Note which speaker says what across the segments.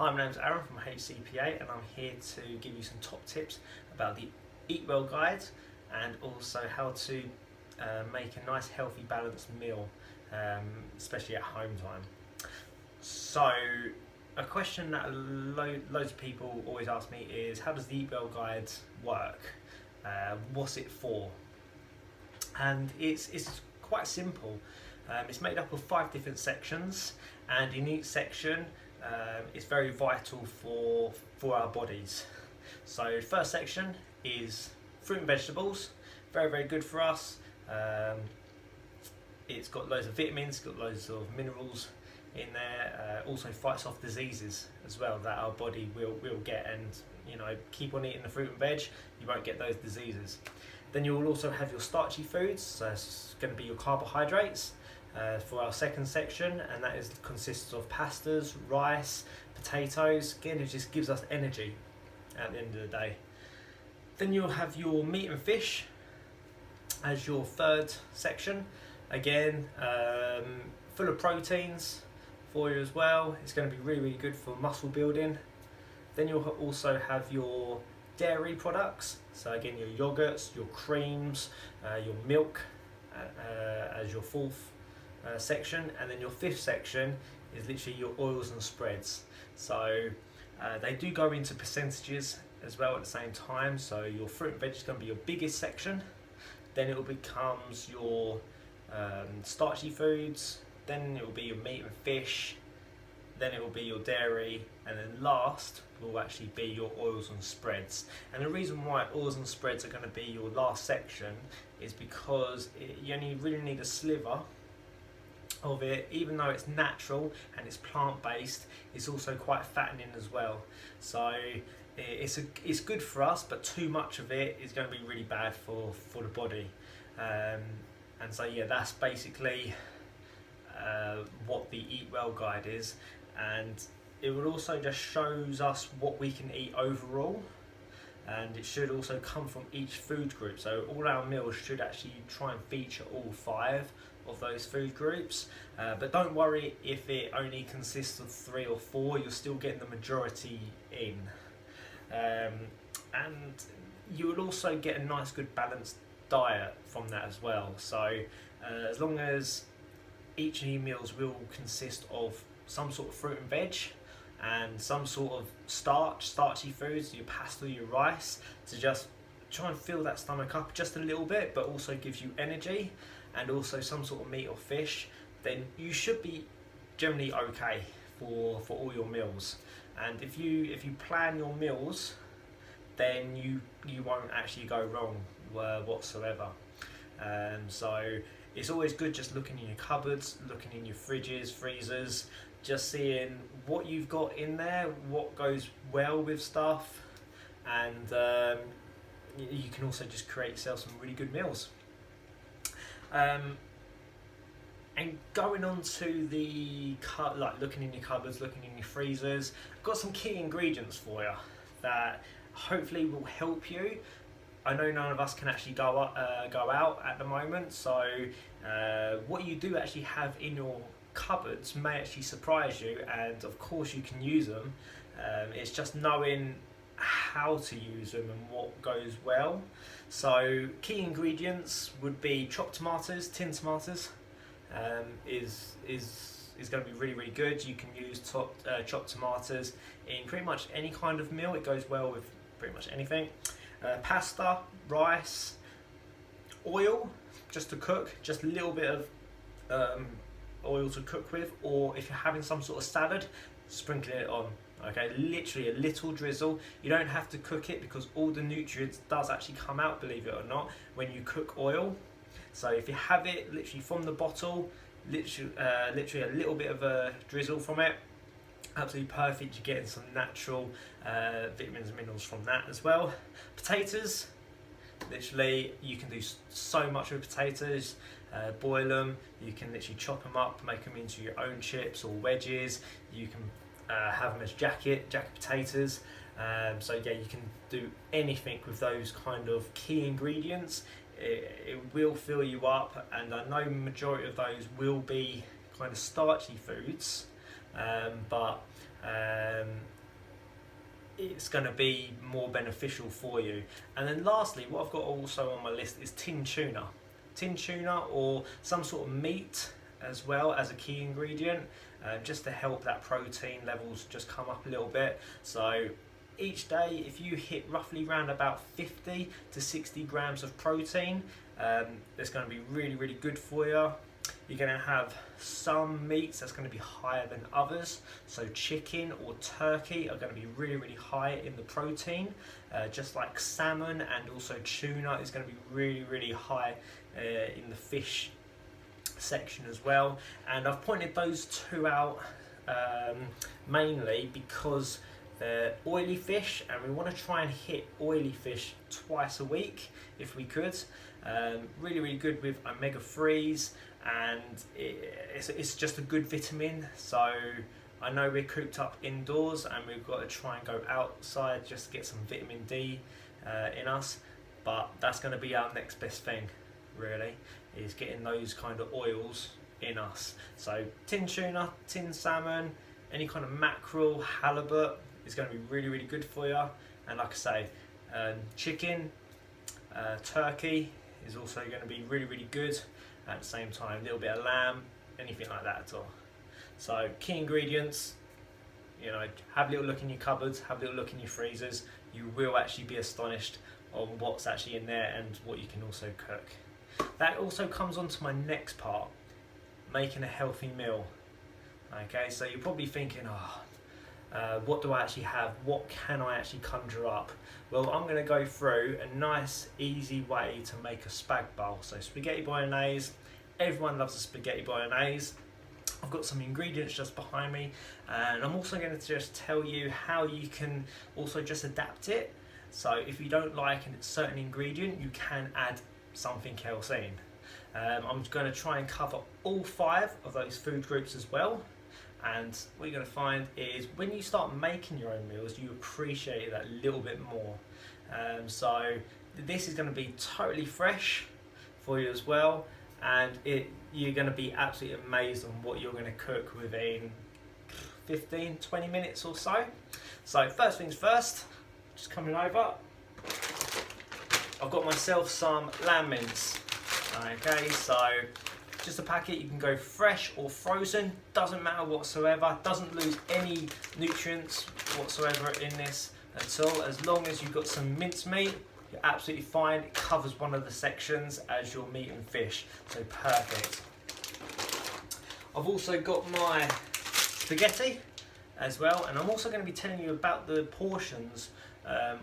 Speaker 1: Hi, my name's Aaron from HCPA and I'm here to give you some top tips about the Eatwell guide and also how to make a nice healthy balanced meal, especially at home time. So a question that loads of people always ask me is, how does the Eatwell guide work? What's it for? And it's quite simple. It's made up of 5 different sections, and in each section it's very vital for our bodies. So first section is fruit and vegetables, very good for us. It's got loads of vitamins, got loads of minerals in there. Also fights off diseases as well that our body will get, and keep on eating the fruit and veg, you won't get those diseases. Then you will also have your starchy foods, so it's going to be your carbohydrates for our second section, and that consists of pastas, rice, potatoes. Again, it just gives us energy at the end of the day. Then you'll have your meat and fish as your third section. Again, full of proteins for you as well. It's going to be really good for muscle building. Then you'll also have your dairy products, so again your yogurts, your creams, your milk as your fourth section, and then your fifth section is literally your oils and spreads. So they do go into percentages as well at the same time. So your fruit and veg is going to be your biggest section, then it will becomes your starchy foods, then it will be your meat and fish, then it will be your dairy, and then last will actually be your oils and spreads. And the reason why oils and spreads are going to be your last section is because you only really need a sliver of it. Even though it's natural and it's plant-based, it's also quite fattening as well. So it's good for us, but too much of it is going to be really bad for the body. And so yeah, that's basically what the Eatwell guide is. And it will also just shows us what we can eat overall, and it should also come from each food group. So all our meals should actually try and feature all 5 of those food groups, but don't worry if it only consists of 3 or 4, you're still getting the majority in. And you will also get a nice good balanced diet from that as well. So as long as each of your meals will consist of some sort of fruit and veg and some sort of starchy foods, your pasta, your rice, to just try and fill that stomach up just a little bit, but also gives you energy, and also some sort of meat or fish, then you should be generally okay for all your meals. And if you plan your meals, then you won't actually go wrong whatsoever. So it's always good just looking in your cupboards, looking in your fridges, freezers, just seeing what you've got in there, what goes well with stuff, and you can also just create yourself some really good meals. And going on to the looking in your cupboards, looking in your freezers, I've got some key ingredients for you that hopefully will help you. I know none of us can actually go out at the moment, so what you do actually have in your cupboards may actually surprise you, and of course you can use them. It's just knowing how to use them and what goes well. So key ingredients would be chopped tomatoes. Tin tomatoes is going to be really good. You can use chopped tomatoes in pretty much any kind of meal. It goes well with pretty much anything. Pasta, rice, oil just to cook, just a little bit of oil to cook with, or if you're having some sort of salad, sprinkle it on. Okay, literally a little drizzle. You don't have to cook it because all the nutrients does actually come out, believe it or not, when you cook oil. So if you have it literally from the bottle, literally a little bit of a drizzle from it, absolutely perfect. You're getting some natural vitamins and minerals from that as well. Potatoes, literally you can do so much with potatoes. Boil them, you can literally chop them up, make them into your own chips or wedges. You can have them as jacket potatoes. So yeah, you can do anything with those kind of key ingredients. It will fill you up, and I know the majority of those will be kind of starchy foods, but it's going to be more beneficial for you. And then lastly, what I've got also on my list is tin tuna. Tin tuna or some sort of meat as well as a key ingredient, just to help that protein levels just come up a little bit. So each day, if you hit roughly around about 50 to 60 grams of protein, it's going to be really, really good for you. You're going to have some meats that's going to be higher than others. So chicken or turkey are going to be really, really high in the protein, just like salmon, and also tuna is going to be really, really high in the fish section as well. And I've pointed those two out mainly because they're oily fish, and we want to try and hit oily fish twice a week if we could. Really, really good with omega-3s, and it's just a good vitamin. So I know we're cooped up indoors and we've got to try and go outside just to get some vitamin D in us, but that's going to be our next best thing, really, is getting those kind of oils in us. So tin tuna, tin salmon, any kind of mackerel, halibut is going to be really, really good for you. And like I say, chicken, turkey is also going to be really, really good at the same time. A little bit of lamb, anything like that at all. So key ingredients, you know, have a little look in your cupboards, have a little look in your freezers. You will actually be astonished on what's actually in there and what you can also cook. That also comes on to my next part, making a healthy meal. Okay, so you're probably thinking, what do I actually have? What can I actually conjure up? Well, I'm going to go through a nice, easy way to make a spag bowl. So spaghetti bolognese, everyone loves a spaghetti bolognese. I've got some ingredients just behind me, and I'm also going to just tell you how you can also just adapt it. So if you don't like a certain ingredient, you can add something else in. I'm going to try and cover all 5 of those food groups as well. And what you're going to find is when you start making your own meals, you appreciate that a little bit more. So this is going to be totally fresh for you as well, and you're going to be absolutely amazed on what you're going to cook within 15-20 minutes or so. So first things first, just coming over, I've got myself some lamb mince. Okay, so just a packet. You can go fresh or frozen, doesn't matter whatsoever, doesn't lose any nutrients whatsoever in this at all. As long as you've got some mincemeat, you're absolutely fine. It covers one of the sections as your meat and fish, so perfect. I've also got my spaghetti as well, and I'm also going to be telling you about the portions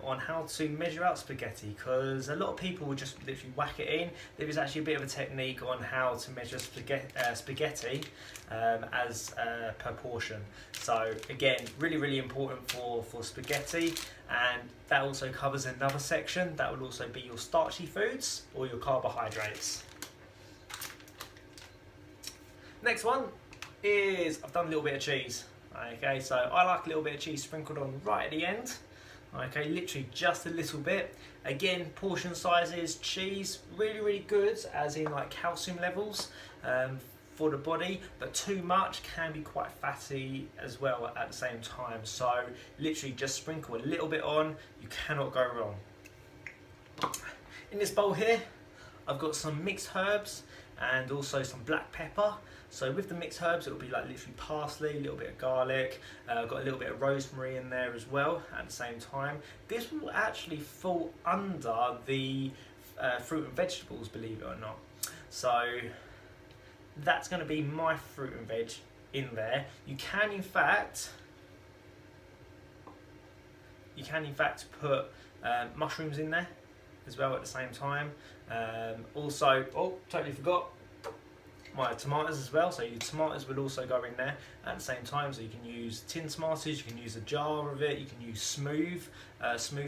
Speaker 1: on how to measure out spaghetti, because a lot of people will just literally whack it in. There is actually a bit of a technique on how to measure spaghetti as per portion. So again, really, really important for spaghetti, and that also covers another section. That will also be your starchy foods or your carbohydrates. Next one is I've done a little bit of cheese. Okay, so I like a little bit of cheese sprinkled on right at the end. Okay, literally just a little bit. Again, portion sizes, cheese, really, really good, as in like calcium levels for the body, but too much can be quite fatty as well at the same time. So literally just sprinkle a little bit on, you cannot go wrong. In this bowl here, I've got some mixed herbs and also some black pepper. So with the mixed herbs, it will be like literally parsley, a little bit of garlic, got a little bit of rosemary in there as well at the same time. This will actually fall under the fruit and vegetables, believe it or not. So that's going to be my fruit and veg in there. You can in fact put mushrooms in there as well at the same time. Also, totally forgot, my tomatoes as well. So your tomatoes will also go in there at the same time. So you can use tin tomatoes, you can use a jar of it, you can use smooth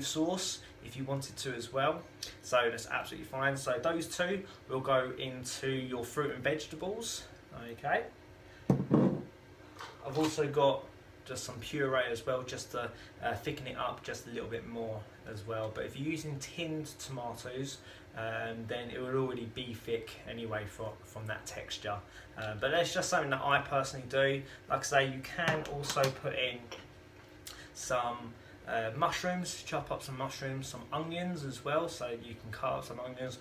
Speaker 1: sauce if you wanted to as well. So that's absolutely fine. So those two will go into your fruit and vegetables. Okay. I've also got just some puree as well, just to thicken it up just a little bit more as well. But if you're using tinned tomatoes, then it will already be thick anyway from that texture. But that's just something that I personally do. Like I say, you can also put in some mushrooms, chop up some mushrooms, some onions as well, so you can cut up some onions,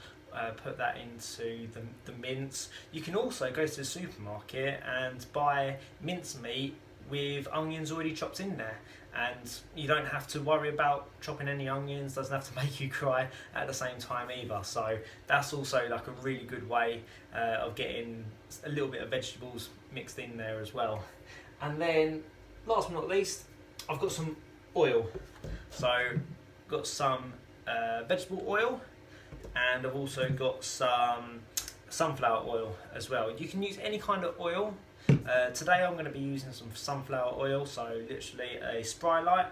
Speaker 1: put that into the mince. You can also go to the supermarket and buy mincemeat with onions already chopped in there, and you don't have to worry about chopping any onions. Doesn't have to make you cry at the same time either. So that's also like a really good way of getting a little bit of vegetables mixed in there as well. And then last but not least, I've got some oil. So got some vegetable oil, and I've also got some sunflower oil as well. You can use any kind of oil. Today I'm going to be using some sunflower oil, so literally a fry light.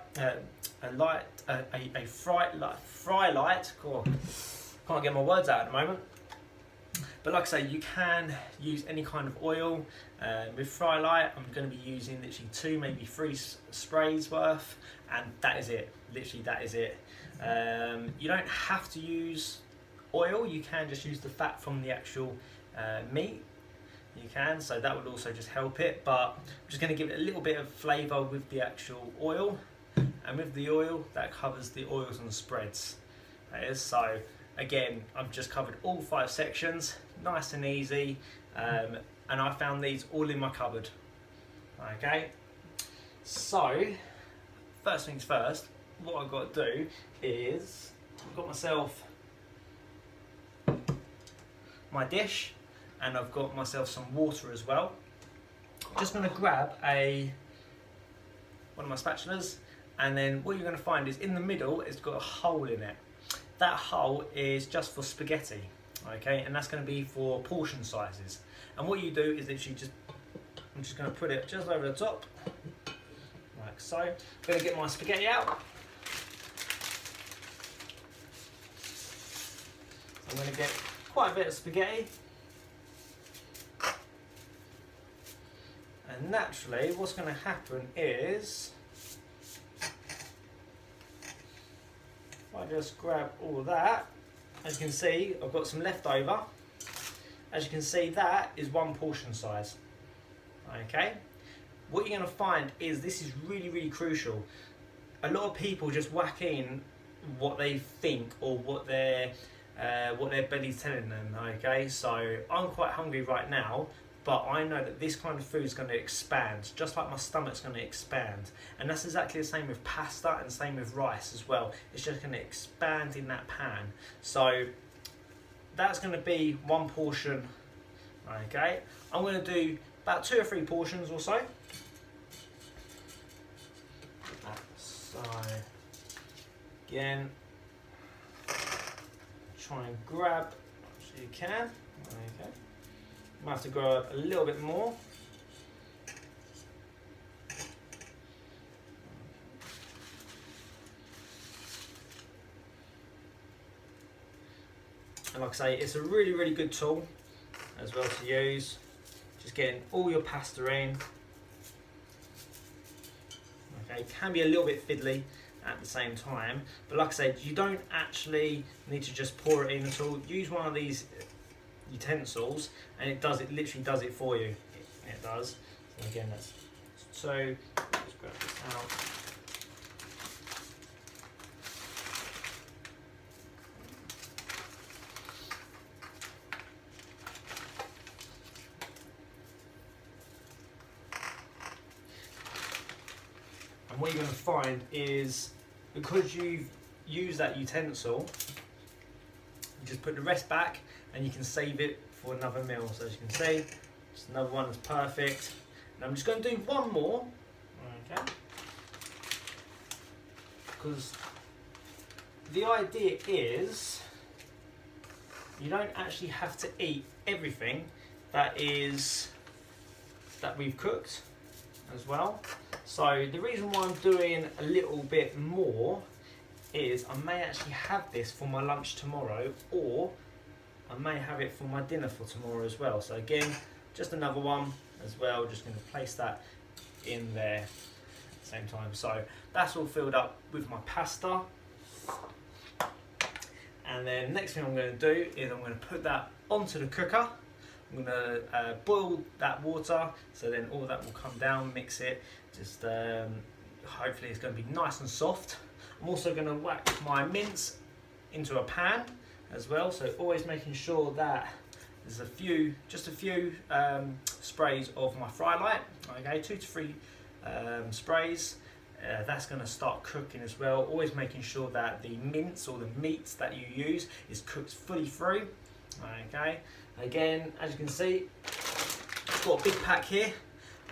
Speaker 1: Oh, can't get my words out at the moment. But like I say, you can use any kind of oil. With fry light, I'm going to be using literally 2, maybe 3 sprays worth, and that is it. Literally, that is it. You don't have to use oil. You can just use the fat from the actual meat. You can, so that would also just help it, but I'm just going to give it a little bit of flavour with the actual oil, and with the oil that covers the oils and spreads. That is, so again, I've just covered all 5 sections, nice and easy, and I found these all in my cupboard. Okay, so first things first, what I've got to do is I've got myself my dish, and I've got myself some water as well. I'm just going to grab one of my spatulas, and then what you're going to find is in the middle it's got a hole in it. That hole is just for spaghetti, okay, and that's going to be for portion sizes. And what you do is literally I'm just going to put it just over the top, like so. I'm going to get my spaghetti out. I'm going to get quite a bit of spaghetti. And naturally, what's going to happen is, if I just grab all of that, as you can see, I've got some left over. As you can see, that is 1 portion size. Okay. What you're going to find is this is really, really crucial. A lot of people just whack in what they think or what their belly's telling them. Okay. So I'm quite hungry right now, but I know that this kind of food is going to expand, just like my stomach's going to expand. And that's exactly the same with pasta and same with rice as well. It's just going to expand in that pan. So that's going to be 1 portion. Okay, I'm going to do about 2 or 3 portions or so. So again, try and grab so you can. Okay. Might have to grab a little bit more. And like I say, it's a really, really good tool as well to use. Just getting all your pasta in. Okay, it can be a little bit fiddly at the same time, but like I said, you don't actually need to just pour it in at all. Use one of these utensils, and it literally does it for you. It does. So again, that's so. Just grab this out. And what you're going to find is, because you've used that utensil, you just put the rest back, and you can save it for another meal. So as you can see, just another one that's perfect. And I'm just going to do one more, okay? Because the idea is you don't actually have to eat everything that we've cooked as well. So the reason why I'm doing a little bit more is I may actually have this for my lunch tomorrow, or I may have it for my dinner for tomorrow as well. So again, just another one as well. Just going to place that in there at the same time. So that's all filled up with my pasta. And then next thing I'm going to do is I'm going to put that onto the cooker. I'm going to boil that water, so then all that will come down, mix it, just hopefully it's going to be nice and soft. I'm also going to whack my mince into a pan as well, so always making sure that there's just a few sprays of my fry light, okay, 2 to 3 sprays. That's going to start cooking as well, always making sure that the mince or the meat that you use is cooked fully through, okay. Again, as you can see, I've got a big pack here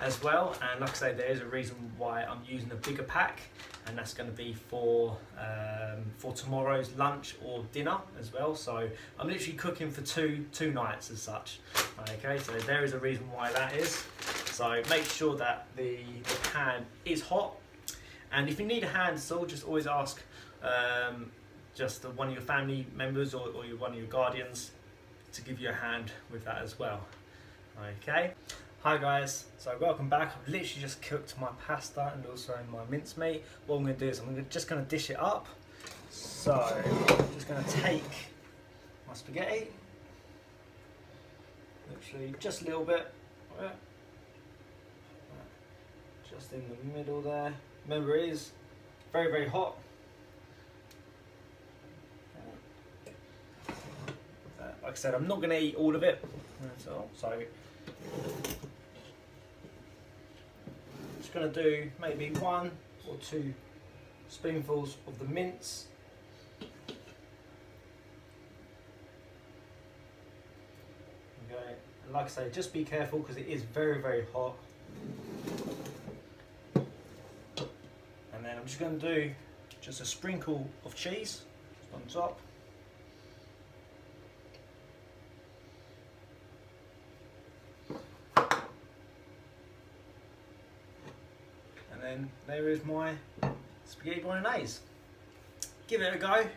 Speaker 1: as well, and like I say, there is a reason why I'm using a bigger pack, and that's going to be for tomorrow's lunch or dinner as well. So I'm literally cooking for two nights as such. Okay, so there is a reason why that is. So make sure that the pan is hot, and if you need a hand at all, just always ask just one of your family members or one of your guardians to give you a hand with that as well. Okay. Hi guys, so welcome back. I've literally just cooked my pasta and also my mincemeat. What I'm going to do is just going to dish it up. So I'm just going to take my spaghetti, literally just a little bit, just in the middle there. Remember, it is very, very hot. Like I said, I'm not going to eat all of it, so just going to do maybe 1 or 2 spoonfuls of the mince. Okay, and like I say, just be careful because it is very, very hot. And then I'm just going to do just a sprinkle of cheese on top. And then there is my spaghetti bolognese. Give it a go. You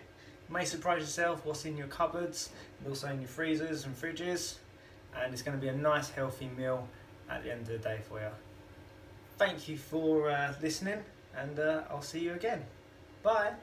Speaker 1: may surprise yourself what's in your cupboards and also in your freezers and fridges, and it's going to be a nice healthy meal at the end of the day for you. Thank you for listening, and I'll see you again. Bye.